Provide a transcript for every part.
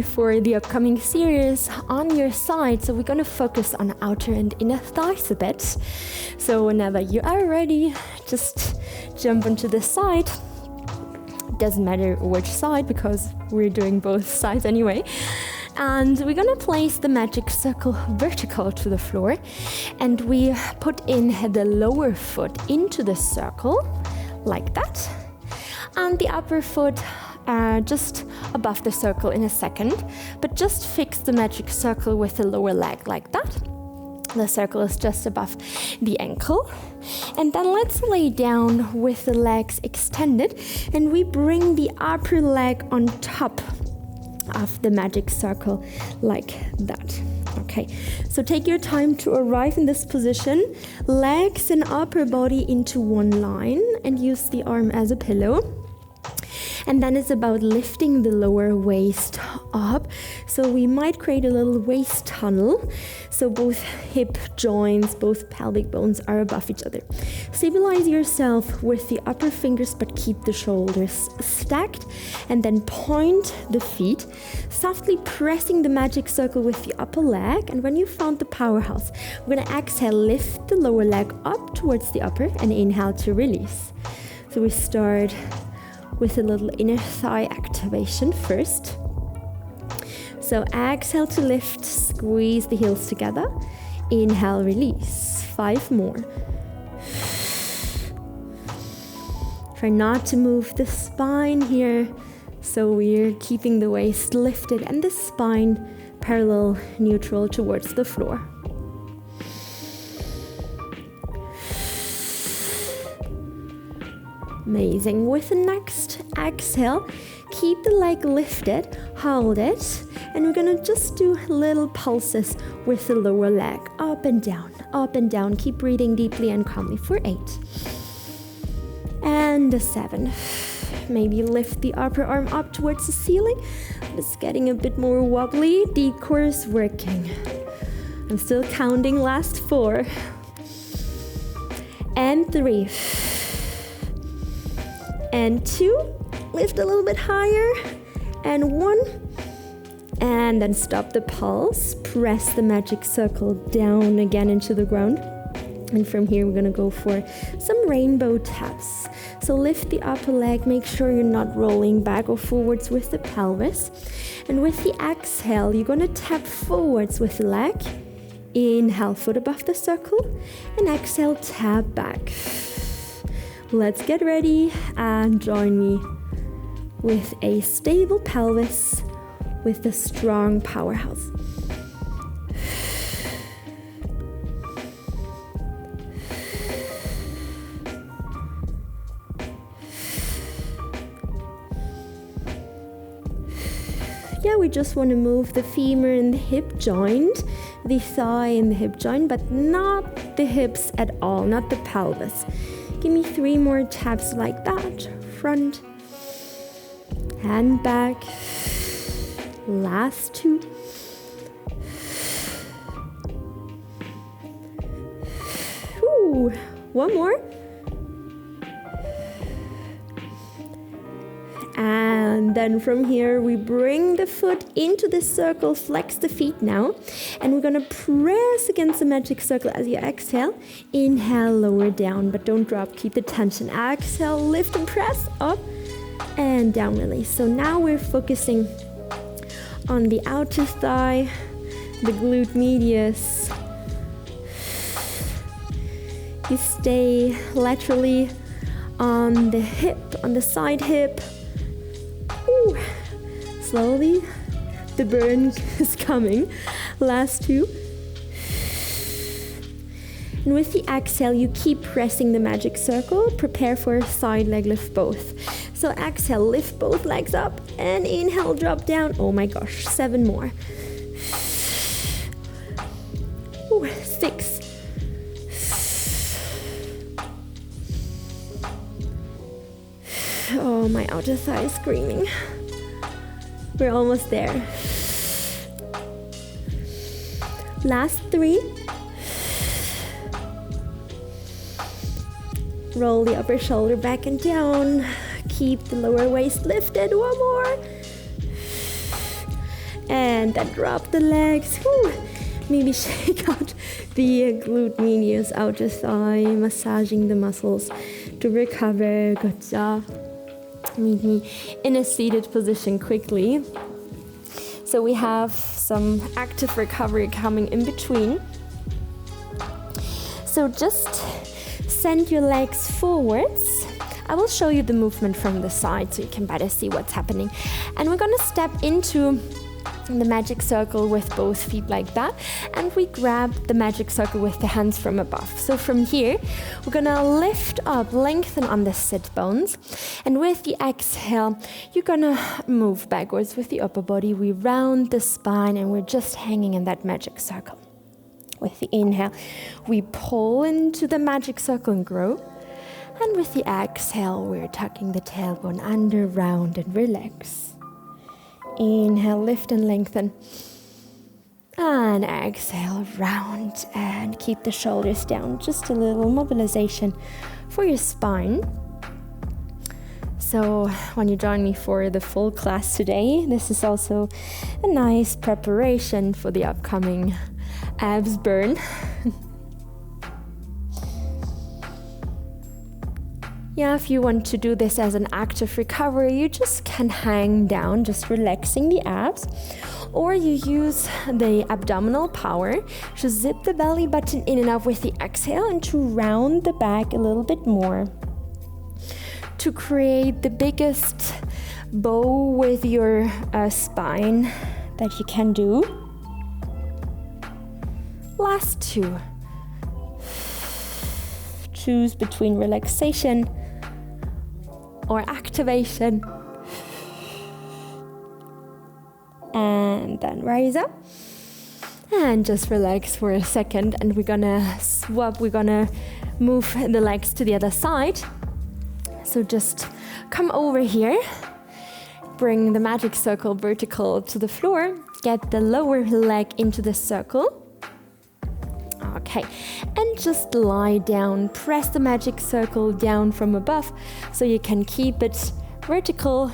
ready for the upcoming series on your side. So we're gonna focus on outer and inner thighs a bit. So whenever you are ready, just jump onto the side. Doesn't matter which side because we're doing both sides anyway. And we're gonna place the magic circle vertical to the floor, and we put in the lower foot into the circle like that, and the upper foot just above the circle in a second, but just fix the magic circle with the lower leg like that. The circle is just above the ankle. And then let's lay down with the legs extended, and we bring the upper leg on top of the magic circle like that. Okay, so take your time to arrive in this position, legs and upper body into one line, and use the arm as a pillow. And then it's about lifting the lower waist up. So we might create a little waist tunnel. So both hip joints, both pelvic bones are above each other. Stabilize yourself with the upper fingers, but keep the shoulders stacked. And then point the feet, softly pressing the magic circle with the upper leg. And when you found the powerhouse, we're gonna exhale, lift the lower leg up towards the upper, and inhale to release. So we start with a little inner thigh activation first. So exhale to lift, squeeze the heels together. Inhale, release. 5 more. Try not to move the spine here. So we're keeping the waist lifted and the spine parallel, neutral towards the floor. Amazing. With the next exhale, keep the leg lifted, hold it, and we're gonna just do little pulses with the lower leg, up and down, up and down. Keep breathing deeply and calmly for 8. And 7. Maybe lift the upper arm up towards the ceiling. It's getting a bit more wobbly. Deep core is working. I'm still counting, last 4. And 3. And 2, lift a little bit higher, and 1, and then stop the pulse, press the magic circle down again into the ground, and from here we're gonna go for some rainbow taps. So lift the upper leg, make sure you're not rolling back or forwards with the pelvis, and with the exhale you're gonna tap forwards with the leg. Inhale, foot above the circle, and exhale, tap back. Let's get ready and join me with a stable pelvis with a strong powerhouse. Yeah, we just want to move the femur and the hip joint, the thigh and the hip joint, but not the hips at all, not the pelvis. Give me 3 more taps like that. Front and back. Last 2. Ooh, 1 more. And then from here we bring the foot into the circle, flex the feet now, and we're gonna press against the magic circle as you exhale. Inhale, lower down, but don't drop, keep the tension. Exhale, lift and press up and down, release. So now we're focusing on the outer thigh, the glute medius. You stay laterally on the hip, on the side hip. Ooh. Slowly, the burn is coming. Last 2. And with the exhale, you keep pressing the magic circle. Prepare for a side leg lift both. So exhale, lift both legs up, and inhale, drop down. Oh my gosh, 7 more. Ooh, 6. Oh, my outer thigh is screaming. We're almost there. Last 3. Roll the upper shoulder back and down. Keep the lower waist lifted. 1 more. And then drop the legs. Whew. Maybe shake out the glute medius, outer thigh, massaging the muscles to recover. Good job. Meet me in a seated position quickly. So we have some active recovery coming in between. So just send your legs forwards. I will show you the movement from the side so you can better see what's happening. And we're gonna step into the magic circle with both feet like that, and we grab the magic circle with the hands from above. So from here we're gonna lift up, lengthen on the sit bones, and with the exhale you're gonna move backwards with the upper body. We round the spine and we're just hanging in that magic circle. With the inhale we pull into the magic circle and grow, and with the exhale we're tucking the tailbone under, round and relax. Inhale, lift and lengthen. And exhale, round and keep the shoulders down. Just a little mobilization for your spine. So when you join me for the full class today, this is also a nice preparation for the upcoming abs burn. Yeah, if you want to do this as an active recovery, you just can hang down, just relaxing the abs. Or you use the abdominal power to zip the belly button in and out with the exhale and to round the back a little bit more. To create the biggest bow with your spine that you can do. Last two. Choose between relaxation or activation. And then rise up and just relax for a second, and we're gonna swap. We're gonna move the legs to the other side. So just come over here, bring the magic circle vertical to the floor, get the lower leg into the circle. Okay, and just lie down, press the magic circle down from above so you can keep it vertical.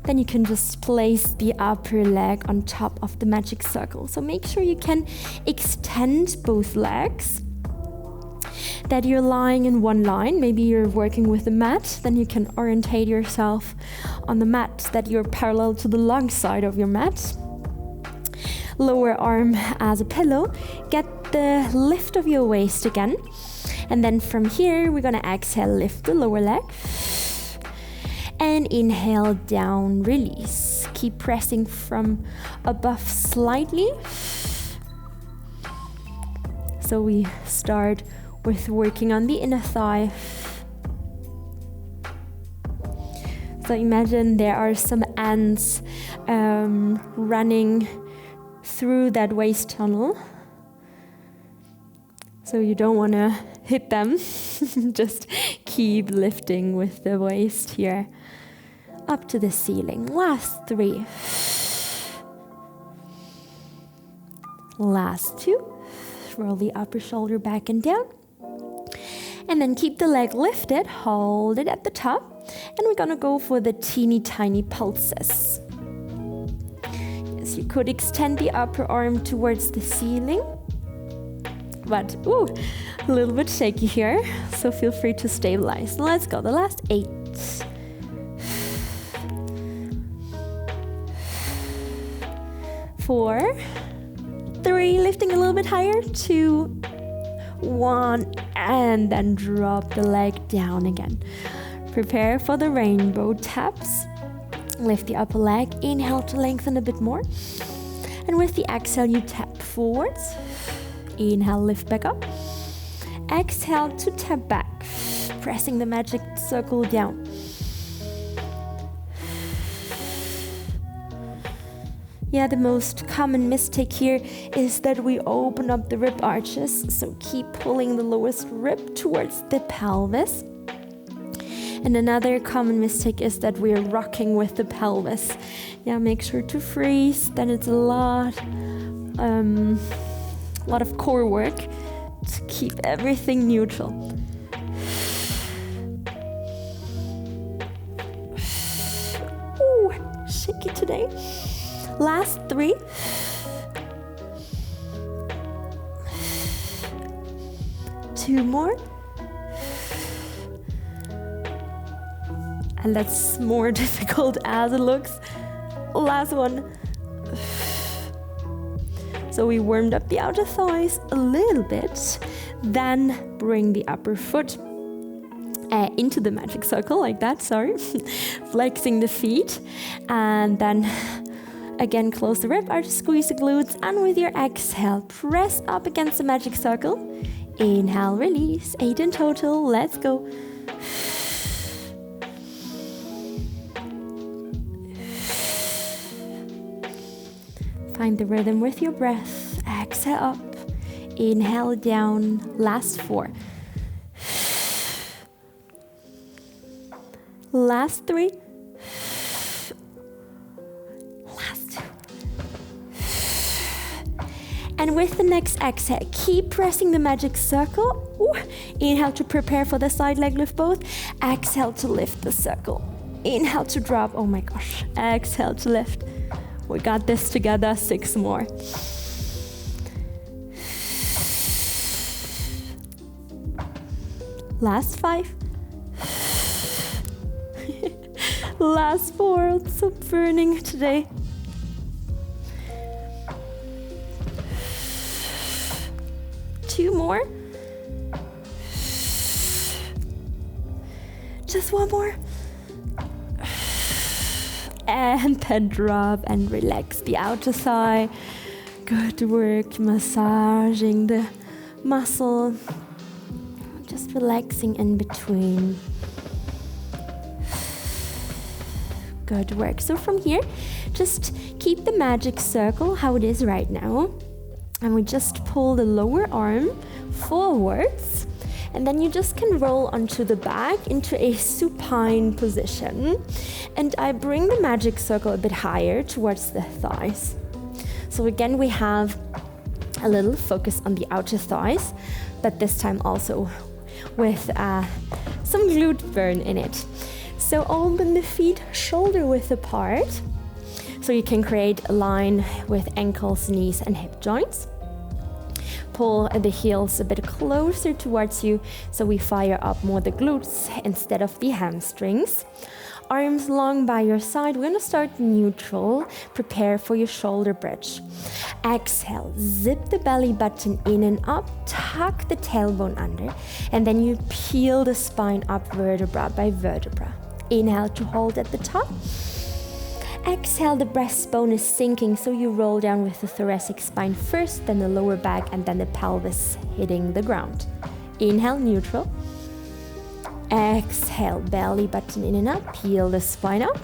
Then you can just place the upper leg on top of the magic circle. So make sure you can extend both legs, that you're lying in one line. Maybe you're working with the mat, then you can orientate yourself on the mat, that you're parallel to the long side of your mat. Lower arm as a pillow. Get the lift of your waist again. And then from here, we're gonna exhale, lift the lower leg. And inhale, down, release. Keep pressing from above slightly. So we start with working on the inner thigh. So imagine there are some ants running through that waist tunnel. So you don't want to hit them. Just keep lifting with the waist here up to the ceiling. Last three. Last two. Roll the upper shoulder back and down. And then keep the leg lifted, hold it at the top. And we're gonna go for the teeny tiny pulses. Yes, you could extend the upper arm towards the ceiling. But, a little bit shaky here, so feel free to stabilize. Let's go, the last 8. 4, 3, lifting a little bit higher, 2, 1, and then drop the leg down again. Prepare for the rainbow taps. Lift the upper leg, inhale to lengthen a bit more. And with the exhale, you tap forwards. Inhale, lift back up. Exhale to tap back, pressing the magic circle down. Yeah, the most common mistake here is that we open up the rib arches, so keep pulling the lowest rib towards the pelvis. And another common mistake is that we're rocking with the pelvis. Yeah, make sure to freeze, then it's a lot of core work to keep everything neutral. Ooh, shaky today. Last 3. Two more. And that's more difficult as it looks. Last one. So we warmed up the outer thighs a little bit. Then bring the upper foot into the magic circle like that, flexing the feet, and then again close the rib arch, squeeze the glutes, and with your exhale press up against the magic circle. Inhale, release. 8 in total. Let's go. Find the rhythm with your breath. Exhale up. Inhale down. Last 4. Last 3. Last 2. And with the next exhale, keep pressing the magic circle. Ooh. Inhale to prepare for the side leg lift both. Exhale to lift the circle. Inhale to drop. Oh my gosh. Exhale to lift. We got this together. 6 more. Last 5. Last 4. I'm so burning today. Two more. Just one more. And then drop and relax the outer thigh. Good work massaging the muscle. Just relaxing in between. Good work. So from here, just keep the magic circle how it is right now. And we just pull the lower arm forwards. And then you just can roll onto the back into a supine position. And I bring the magic circle a bit higher towards the thighs. So again, we have a little focus on the outer thighs, but this time also with some glute burn in it. So open the feet shoulder width apart. So you can create a line with ankles, knees, and hip joints. Pull the heels a bit closer towards you so we fire up more the glutes instead of the hamstrings. Arms long by your side. We're going to start neutral. Prepare for your shoulder bridge. Exhale. Zip the belly button in and up. Tuck the tailbone under. And then you peel the spine up vertebra by vertebra. Inhale to hold at the top. Exhale, the breastbone is sinking, so you roll down with the thoracic spine first, then the lower back, and then the pelvis hitting the ground. Inhale, neutral. Exhale, belly button in and up, peel the spine up.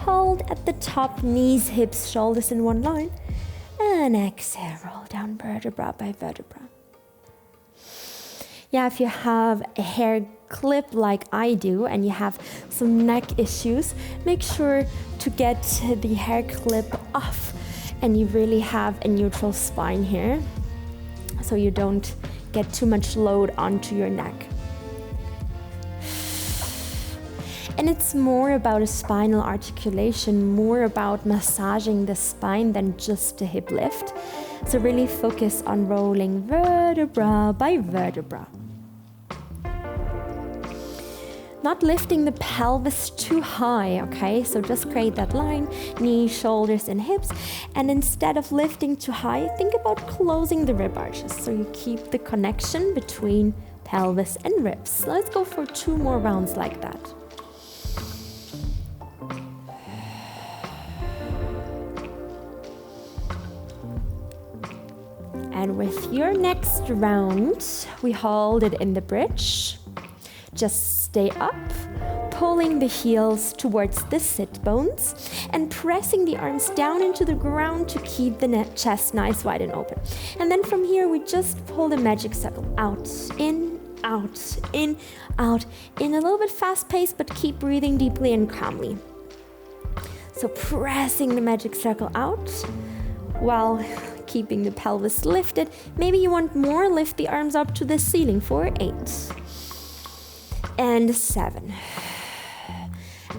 Hold at the top, knees, hips, shoulders in one line. And exhale, roll down vertebra by vertebra. Yeah, if you have a hair clip like I do and you have some neck issues, make sure to get the hair clip off and you really have a neutral spine here so you don't get too much load onto your neck. And it's more about a spinal articulation, more about massaging the spine than just a hip lift. So really focus on rolling vertebra by vertebra. Not lifting the pelvis too high, okay? So just create that line, knees, shoulders, and hips. And instead of lifting too high, think about closing the rib arches so you keep the connection between pelvis and ribs. Let's go for 2 more rounds like that. And with your next round, we hold it in the bridge. Just stay up, pulling the heels towards the sit bones and pressing the arms down into the ground to keep the chest nice, wide and open. And then from here, we just pull the magic circle out, in, out, in, out, in a little bit fast pace, but keep breathing deeply and calmly. So pressing the magic circle out while keeping the pelvis lifted. Maybe you want more, lift the arms up to the ceiling for 8. And 7.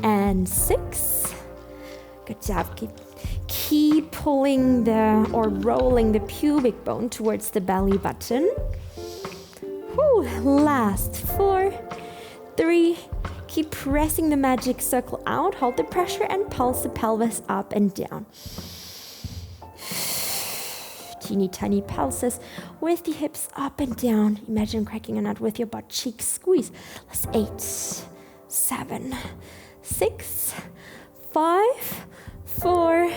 And 6. Good job. Keep pulling or rolling the pubic bone towards the belly button. Whew. Last 4, 3, keep pressing the magic circle out, hold the pressure and pulse the pelvis up and down. Teeny tiny pulses with the hips up and down. Imagine cracking a nut with your butt cheek squeeze. That's 8, 7, 6, 5, 4,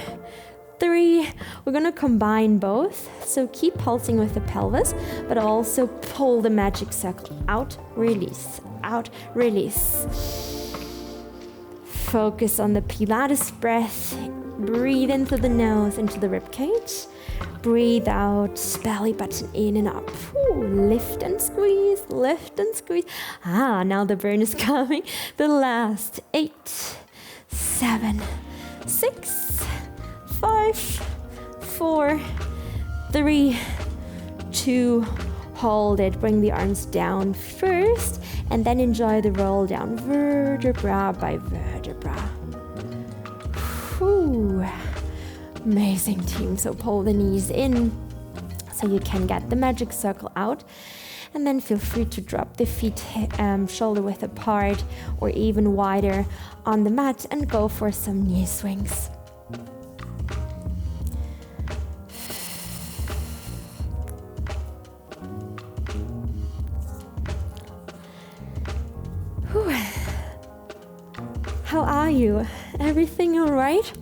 3. We're gonna combine both. So keep pulsing with the pelvis, but also pull the magic circle out, release, out, release. Focus on the Pilates breath. Breathe in through the nose, into the rib cage. Breathe out, belly button in and up. Ooh, lift and squeeze, lift and squeeze. Now the burn is coming. The last 8, 7, 6, 5, 4, 3, 2, hold it. Bring the arms down first and then enjoy the roll down vertebra by vertebra. Whew. Amazing, team. So pull the knees in so you can get the magic circle out, and then feel free to drop the feet shoulder width apart or even wider on the mat and go for some knee swings. Whew. How are you? Everything all right?